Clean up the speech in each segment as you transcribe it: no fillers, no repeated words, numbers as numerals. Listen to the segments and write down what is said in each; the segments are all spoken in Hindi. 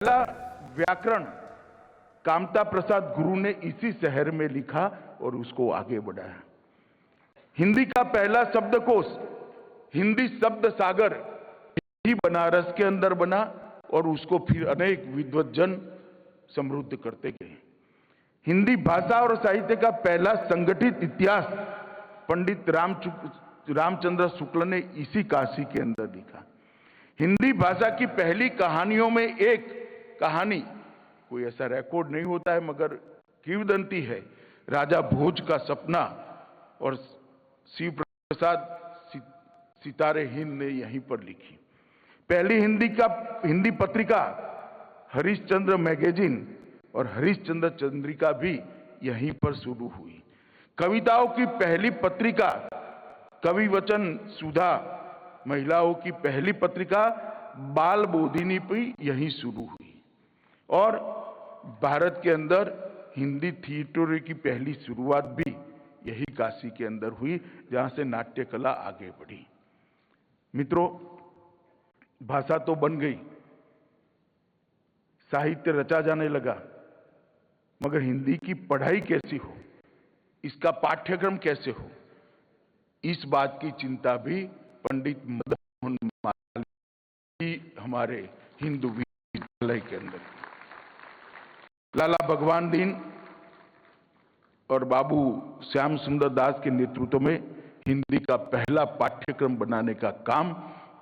पहला व्याकरण कामता प्रसाद गुरु ने इसी शहर में लिखा और उसको आगे बढ़ाया। हिंदी का पहला शब्दकोश हिंदी शब्द सागर ही बनारस के अंदर बना और उसको फिर अनेक विद्वज्जन समृद्ध करते गए। हिंदी भाषा और साहित्य का पहला संगठित इतिहास पंडित रामचंद्र शुक्ल ने इसी काशी के अंदर लिखा। हिंदी भाषा की पहली कहानियों में एक कहानी, कोई ऐसा रिकॉर्ड नहीं होता है मगर किंवदंती है, राजा भोज का सपना, और शिव प्रसाद सितारे हिंद ने यहीं पर लिखी। पहली हिंदी पत्रिका हरिश्चंद्र मैगजीन और हरिश्चंद्र चंद्रिका भी यहीं पर शुरू हुई। कविताओं की पहली पत्रिका कवि वचन सुधा, महिलाओं की पहली पत्रिका बाल बोधिनी भी यहीं शुरू हुई। और भारत के अंदर हिंदी थिएटर की पहली शुरुआत भी यही काशी के अंदर हुई, जहां से नाट्य कला आगे बढ़ी। मित्रों, भाषा तो बन गई, साहित्य रचा जाने लगा, मगर हिंदी की पढ़ाई कैसी हो, इसका पाठ्यक्रम कैसे हो, इस बात की चिंता भी पंडित मदन मोहन मालवीय हमारे हिंदू विद्यालय के अंदर, लाला भगवान दीन और बाबू श्याम सुंदर दास के नेतृत्व में हिंदी का पहला पाठ्यक्रम बनाने का काम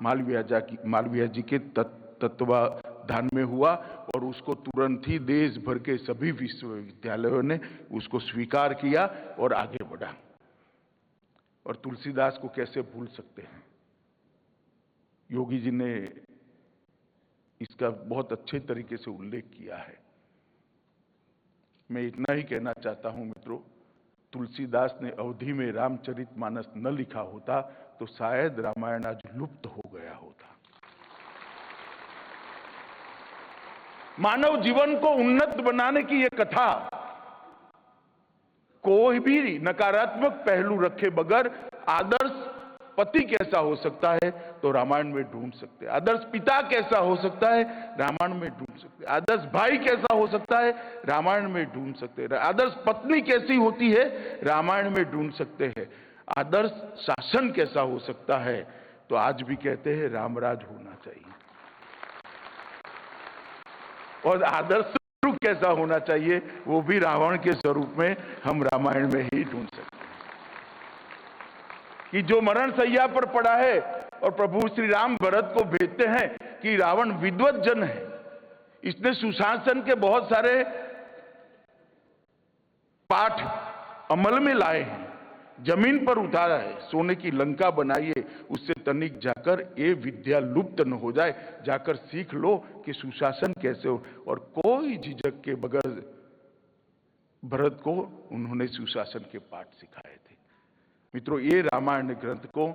मालवीय जी के तत्वाधान में हुआ और उसको तुरंत ही देश भर के सभी विश्वविद्यालयों ने उसको स्वीकार किया और आगे बढ़ा। और तुलसीदास को कैसे भूल सकते हैं, योगी जी ने इसका बहुत अच्छे तरीके से उल्लेख किया है। मैं इतना ही कहना चाहता हूं मित्रों, तुलसीदास ने अवधि में रामचरितमानस न लिखा होता तो शायद रामायण आज लुप्त हो गया होता। मानव जीवन को उन्नत बनाने की यह कथा कोई भी नकारात्मक पहलू रखे बगैर आदर्श पति कैसा हो सकता है तो रामायण में ढूंढ सकते हैं, आदर्श पिता कैसा हो सकता है रामायण में ढूंढ सकते हैं, आदर्श भाई कैसा हो सकता है रामायण में ढूंढ सकते हैं, आदर्श पत्नी कैसी होती है रामायण में ढूंढ सकते हैं, आदर्श शासन कैसा हो सकता है तो आज भी कहते हैं रामराज होना चाहिए, और आदर्श स्वरूप कैसा होना चाहिए वो भी रावण के स्वरूप में हम रामायण में ही ढूंढ सकते हैं। कि जो मरण सैया पर पड़ा है और प्रभु श्री राम भरत को भेजते हैं कि रावण विद्वत जन है, इसने सुशासन के बहुत सारे पाठ अमल में लाए हैं, जमीन पर उतारा है, सोने की लंका बनाइए, उससे तनिक जाकर ये विद्या लुप्त न हो जाए, जाकर सीख लो कि सुशासन कैसे हो। और कोई झिझक के बगैर भरत को उन्होंने सुशासन के पाठ सिखाए थे। मित्रों, ये रामायण ग्रंथ को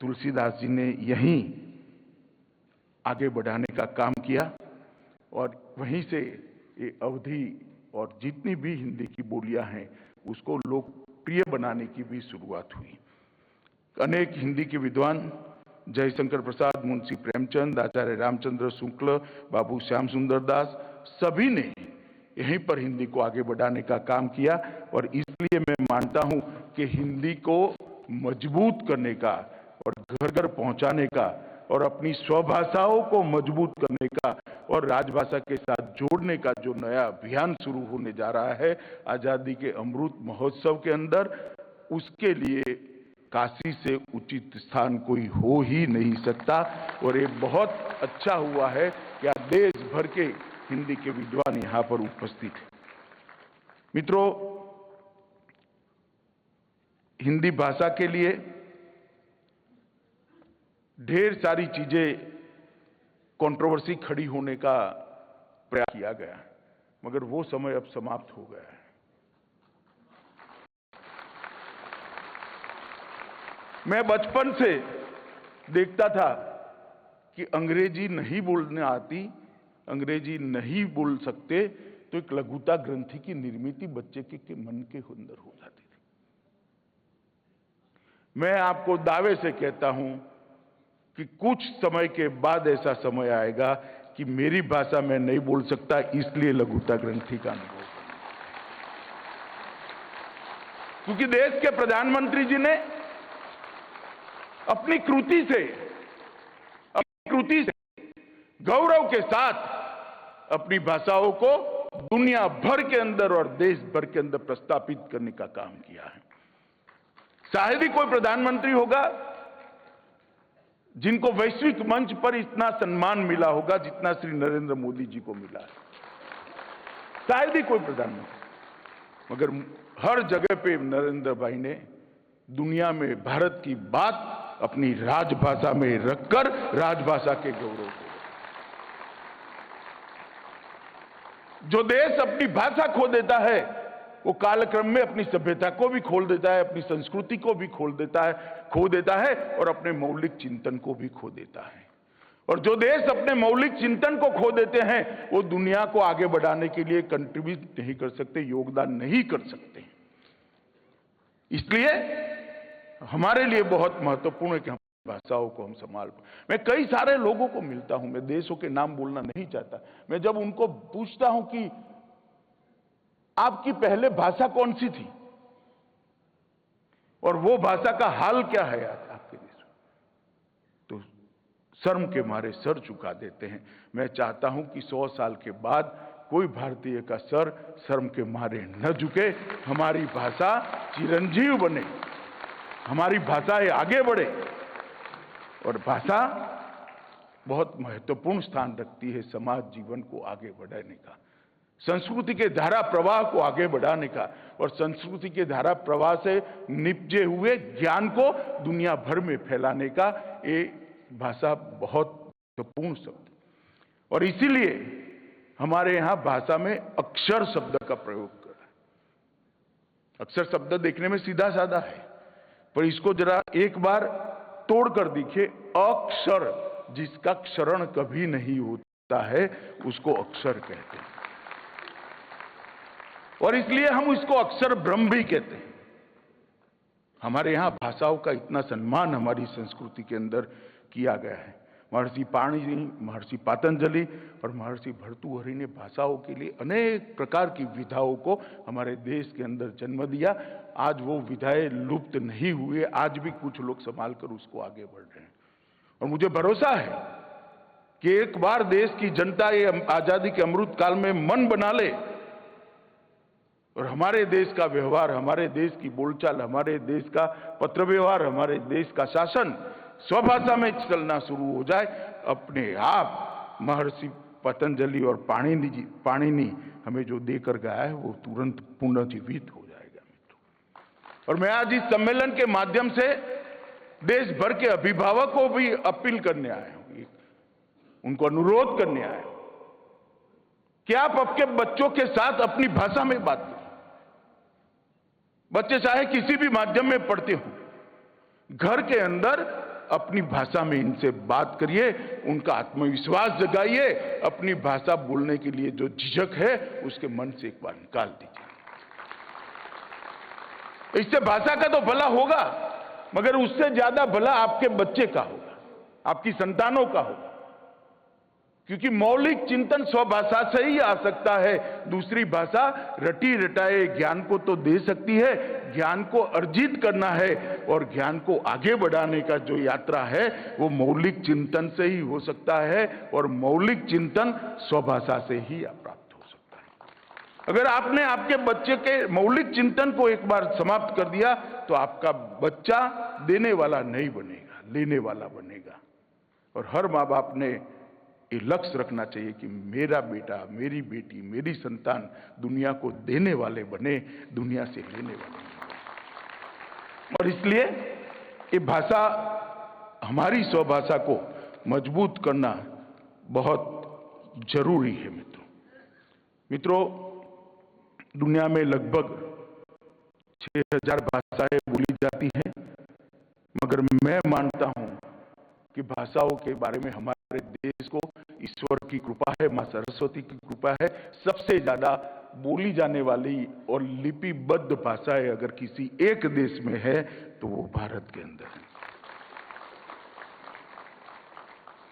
तुलसीदास जी ने यहीं आगे बढ़ाने का काम किया और वहीं से ये अवधि और जितनी भी हिंदी की बोलियां हैं उसको लोकप्रिय बनाने की भी शुरुआत हुई। अनेक हिंदी के विद्वान जयशंकर प्रसाद, मुंशी प्रेमचंद, आचार्य रामचंद्र शुक्ल, बाबू श्याम सुंदर दास, सभी ने यहीं पर हिंदी को आगे बढ़ाने का काम किया। और इसलिए मैं मानता हूं कि हिंदी को मजबूत करने का और घर घर पहुंचाने का और अपनी स्वभाषाओं को मजबूत करने का और राजभाषा के साथ जोड़ने का जो नया अभियान शुरू होने जा रहा है आजादी के अमृत महोत्सव के अंदर, उसके लिए काशी से उचित स्थान कोई हो ही नहीं सकता। और ये बहुत अच्छा हुआ है कि आज देश भर के हिंदी के विद्वान यहां पर उपस्थित हैं। मित्रों, हिंदी भाषा के लिए ढेर सारी चीजें कंट्रोवर्सी खड़ी होने का प्रयास किया गया, मगर वो समय अब समाप्त हो गया है। मैं बचपन से देखता था कि अंग्रेजी नहीं बोलने आती, अंग्रेजी नहीं बोल सकते तो एक लघुता ग्रंथि की निर्मित बच्चे के मन के अंदर हो जाती थी। मैं आपको दावे से कहता हूं कि कुछ समय के बाद ऐसा समय आएगा कि मेरी भाषा मैं नहीं बोल सकता, इसलिए लघुता ग्रंथि का अनुभव। क्योंकि देश के प्रधानमंत्री जी ने अपनी कृति से गौरव के साथ अपनी भाषाओं को दुनिया भर के अंदर और देश भर के अंदर प्रस्थापित करने का काम किया है। शायद ही कोई प्रधानमंत्री होगा जिनको वैश्विक मंच पर इतना सम्मान मिला होगा जितना श्री नरेंद्र मोदी जी को मिला है। शायद ही कोई प्रधानमंत्री, मगर हर जगह पे नरेंद्र भाई ने दुनिया में भारत की बात अपनी राजभाषा में रखकर राजभाषा के गौरव को, जो देश अपनी भाषा खो देता है वो कालक्रम में अपनी सभ्यता को भी खो देता है, अपनी संस्कृति को भी खो देता है और अपने मौलिक चिंतन को भी खो देता है। और जो देश अपने मौलिक चिंतन को खो देते हैं वो दुनिया को आगे बढ़ाने के लिए कंट्रीब्यूट नहीं कर सकते, योगदान नहीं कर सकते। इसलिए हमारे लिए बहुत महत्वपूर्ण है कि हम भाषाओं को हम संभाल पाए। मैं कई सारे लोगों को मिलता हूं, मैं देशों के नाम बोलना नहीं चाहता, मैं जब उनको पूछता हूं कि आपकी पहले भाषा कौन सी थी और वो भाषा का हाल क्या है आज आपके देश में, तो शर्म के मारे सर झुका देते हैं। मैं चाहता हूं कि 100 साल के बाद कोई भारतीय का सर शर्म के मारे न झुके, हमारी भाषा चिरंजीव बने, हमारी भाषाएं आगे बढ़े। और भाषा बहुत महत्वपूर्ण स्थान रखती है समाज जीवन को आगे बढ़ाने का, संस्कृति के धारा प्रवाह को आगे बढ़ाने का, और संस्कृति के धारा प्रवाह से निपजे हुए ज्ञान को दुनिया भर में फैलाने का ये भाषा बहुत महत्वपूर्ण शब्द। और इसीलिए हमारे यहां भाषा में अक्षर शब्द का प्रयोग कर रहा है। अक्षर शब्द देखने में सीधा साधा है, पर इसको जरा एक बार तोड़कर देखिए। अक्षर, जिसका क्षरण कभी नहीं होता है, उसको अक्षर कहते हैं। और इसलिए हम इसको अक्षर ब्रह्म भी कहते हैं। हमारे यहां भाषाओं का इतना सम्मान हमारी संस्कृति के अंदर किया गया है। महर्षि पाणिनि, महर्षि पातंजलि और महर्षि भर्तृहरि ने भाषाओं के लिए अनेक प्रकार की विधाओं को हमारे देश के अंदर जन्म दिया। आज वो विधाएं लुप्त नहीं हुए, आज भी कुछ लोग संभाल कर उसको आगे बढ़ रहे हैं। और मुझे भरोसा है कि एक बार देश की जनता ये आजादी के अमृत काल में मन बना ले और हमारे देश का व्यवहार, हमारे देश की बोलचाल, हमारे देश का पत्र व्यवहार, हमारे देश का शासन स्वभाषा में चलना शुरू हो जाए, अपने आप महर्षि पतंजलि और पाणिनि हमें जो देकर गया है वो तुरंत पुनर्जीवित हो जाएगा मित्रों। और मैं आज इस सम्मेलन के माध्यम से देश भर के अभिभावकों को भी अपील करने आया हूं, उनको अनुरोध करने आया हूं कि आप आपके बच्चों के साथ अपनी भाषा में बात करें। बच्चे चाहे किसी भी माध्यम में पढ़ते हो, घर के अंदर अपनी भाषा में इनसे बात करिए, उनका आत्मविश्वास जगाइए, अपनी भाषा बोलने के लिए जो झिझक है उसके मन से एक बार निकाल दीजिए। इससे भाषा का तो भला होगा, मगर उससे ज्यादा भला आपके बच्चे का होगा, आपकी संतानों का होगा। क्योंकि मौलिक चिंतन स्वभाषा से ही आ सकता है। दूसरी भाषा रटी रटाए ज्ञान को तो दे सकती है, ज्ञान को अर्जित करना है और ज्ञान को आगे बढ़ाने का जो यात्रा है वो मौलिक चिंतन से ही हो सकता है, और मौलिक चिंतन स्वभाषा से ही प्राप्त हो सकता है। अगर आपने आपके बच्चे के मौलिक चिंतन को एक बार समाप्त कर दिया तो आपका बच्चा देने वाला नहीं बनेगा, लेने वाला बनेगा। और हर माँ बाप ने ये लक्ष्य रखना चाहिए कि मेरा बेटा, मेरी बेटी, मेरी संतान दुनिया को देने वाले बने, दुनिया से लेने वाले बने। और इसलिए ये भाषा, हमारी स्वभाषा को मजबूत करना बहुत जरूरी है मित्रों। दुनिया में लगभग 6000 भाषाएं बोली जाती हैं, मगर मैं मानता हूं कि भाषाओं के बारे में हमारे देश को ईश्वर की कृपा है, मां सरस्वती की कृपा है। सबसे ज्यादा बोली जाने वाली और लिपिबद्ध भाषाएं अगर किसी एक देश में है तो वो भारत के अंदर है।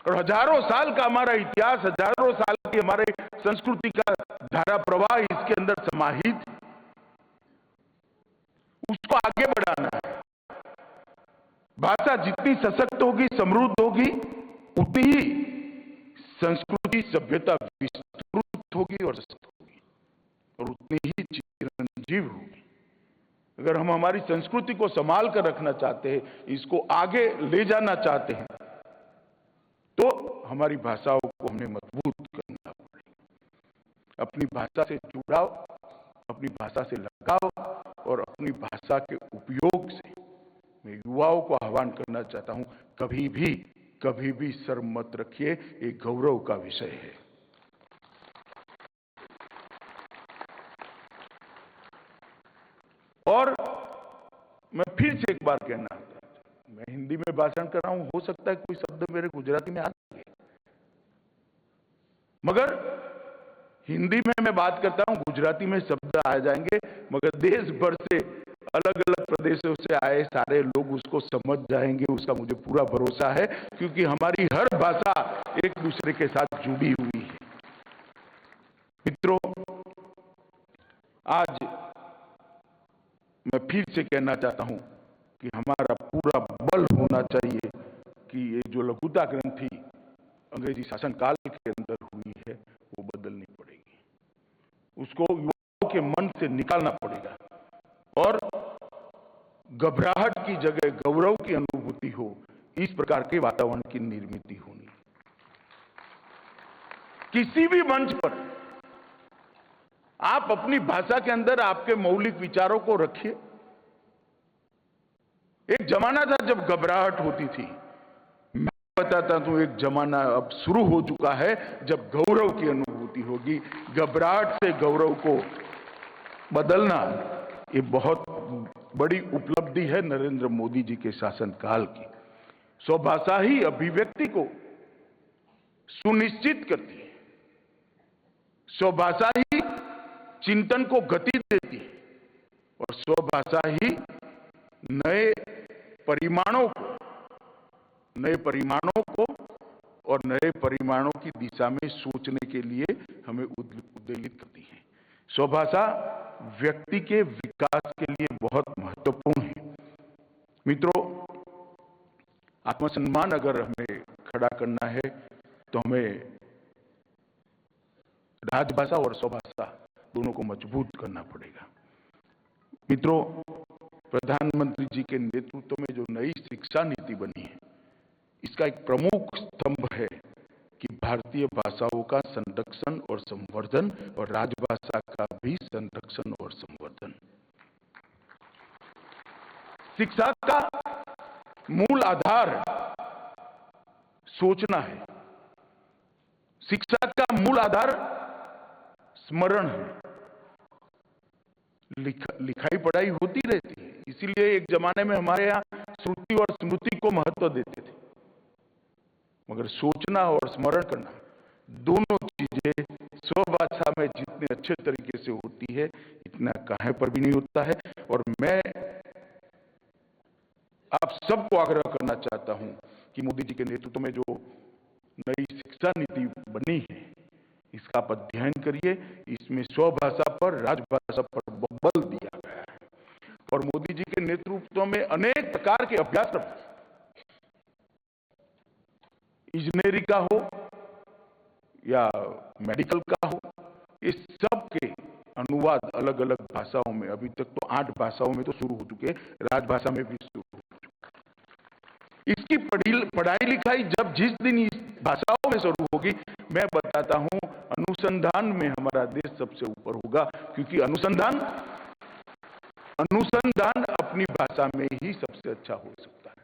और हजारों साल का हमारा इतिहास, हजारों साल की हमारे संस्कृति का धारा प्रवाह इसके अंदर समाहित, उसको आगे बढ़ाना है। भाषा जितनी सशक्त होगी, समृद्ध होगी, उतनी ही संस्कृति सभ्यता विस्तृत होगी और सशक्त होगी, और उतनी ही चिरंजीव होगी। अगर हम हमारी संस्कृति को संभाल कर रखना चाहते हैं, इसको आगे ले जाना चाहते हैं, तो हमारी भाषाओं को हमें मजबूत करना पड़ेगा। अपनी भाषा से जुड़ाव, अपनी भाषा से लगाव और अपनी भाषा के उपयोग से मैं युवाओं को आह्वान करना चाहता हूं, कभी भी शर्म मत रखिए, ये गौरव का विषय है। और मैं फिर से एक बार कहना चाहता हूं, मैं हिंदी में भाषण कर रहा हूं, हो सकता है कोई शब्द मेरे गुजराती में आ जाए, मगर हिंदी में मैं बात करता हूं, गुजराती में शब्द आ जाएंगे, मगर देश भर से अलग अलग प्रदेशों से आए सारे लोग उसको समझ जाएंगे, उसका मुझे पूरा भरोसा है, क्योंकि हमारी हर भाषा एक दूसरे के साथ जुड़ी हुई है। मित्रों, आज मैं फिर से कहना चाहता हूं कि हमारा पूरा बल होना चाहिए कि ये जो लघुता ग्रंथि अंग्रेजी शासनकाल के अंदर हुई है, वो बदलनी पड़ेगी, उसको युवाओं के मन से निकालना पड़ेगा, और घबराहट की जगह गौरव की अनुभूति हो, इस प्रकार के वातावरण की निर्मित होनी। किसी भी मंच पर आप अपनी भाषा के अंदर आपके मौलिक विचारों को रखिए। एक जमाना था जब घबराहट होती थी, मैं बताता हूं, एक जमाना अब शुरू हो चुका है जब गौरव की अनुभूति होगी। घबराहट से गौरव को बदलना, ये बहुत बड़ी उपलब्धि है नरेंद्र मोदी जी के शासनकाल की। स्वभाषा ही अभिव्यक्ति को सुनिश्चित करती है, स्वभाषा ही चिंतन को गति देती है, और स्वभाषा ही नए परिमाणों को और नए परिमाणों की दिशा में सोचने के लिए हमें उद्वेलित करती है। स्वभाषा व्यक्ति के विकास के लिए बहुत महत्वपूर्ण है। मित्रों, आत्मसम्मान अगर हमें खड़ा करना है तो हमें राजभाषा और स्वभाषा दोनों को मजबूत करना पड़ेगा। मित्रों, प्रधानमंत्री जी के नेतृत्व में जो नई शिक्षा नीति बनी है, इसका एक प्रमुख स्तंभ है कि भारतीय भाषाओं का संरक्षण और संवर्धन, और राजभाषा का भी संरक्षण और संवर्धन। शिक्षा का मूल आधार सोचना है, शिक्षा का मूल आधार स्मरण है। लिखाई पढ़ाई होती रहती है, इसीलिए एक जमाने में हमारे यहाँ श्रुति और स्मृति को महत्व देते थे, मगर सोचना और स्मरण करना, दोनों चीजें स्वभाषा में जितने अच्छे तरीके से होती है, इतना कहीं पर भी नहीं होता है। और मैं आप सबको आग्रह करना चाहता हूं कि मोदी जी के नेतृत्व में जो नई शिक्षा नीति बनी है, इसका आप अध्ययन करिए। इसमें स्वभाषा पर, राजभाषा पर बल दिया गया है, और मोदी जी के नेतृत्व में अनेक प्रकार के अभ्यासक्रम, इंजीनियरिंग का हो या मेडिकल का हो, इस सब के अनुवाद अलग अलग भाषाओं में, अभी तक तो 8 भाषाओं में तो शुरू हो चुके, राजभाषा में भी शुरू हो चुका। इसकी पढ़ाई लिखाई जब जिस दिन इस भाषाओं में शुरू होगी, मैं बताता हूं, अनुसंधान में हमारा देश सबसे ऊपर होगा, क्योंकि अनुसंधान अपनी भाषा में ही सबसे अच्छा हो सकता है।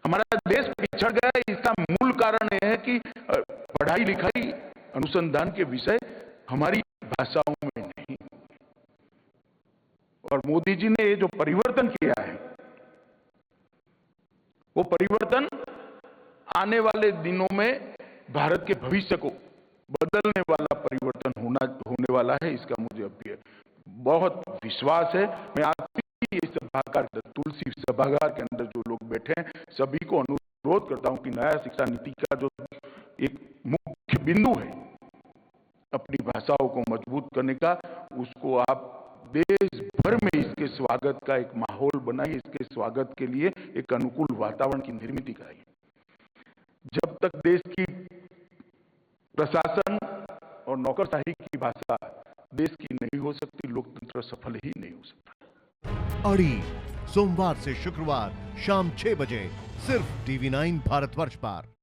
हमारा देश पिछड़ गया है, इसका मूल कारण यह है कि पढ़ाई लिखाई, अनुसंधान के विषय हमारी भाषाओं में नहीं। और मोदी जी ने ये जो परिवर्तन किया है, वो परिवर्तन आने वाले दिनों में भारत के भविष्य को बदलने वाला परिवर्तन होने वाला है, इसका मुझे अभी बहुत विश्वास है। मैं आज इस सभागार, तुलसी सभागार के अंदर जो लोग बैठे हैं, सभी को अनुरोध अनुरोध करता हूं कि नया शिक्षा नीति का जो एक मुख्य बिंदु है अपनी भाषाओं को मजबूत करने का, उसको आप देश भर में इसके स्वागत का एक माहौल बनाइए, इसके स्वागत के लिए एक अनुकूल वातावरण की निर्मित कराइए। जब तक देश की प्रशासन और नौकरशाही की भाषा देश की नहीं हो सकती, लोकतंत्र सफल ही नहीं हो सकता। अड़ी सोमवार से शुक्रवार शाम 6 बजे सिर्फ TV9 भारतवर्ष पर।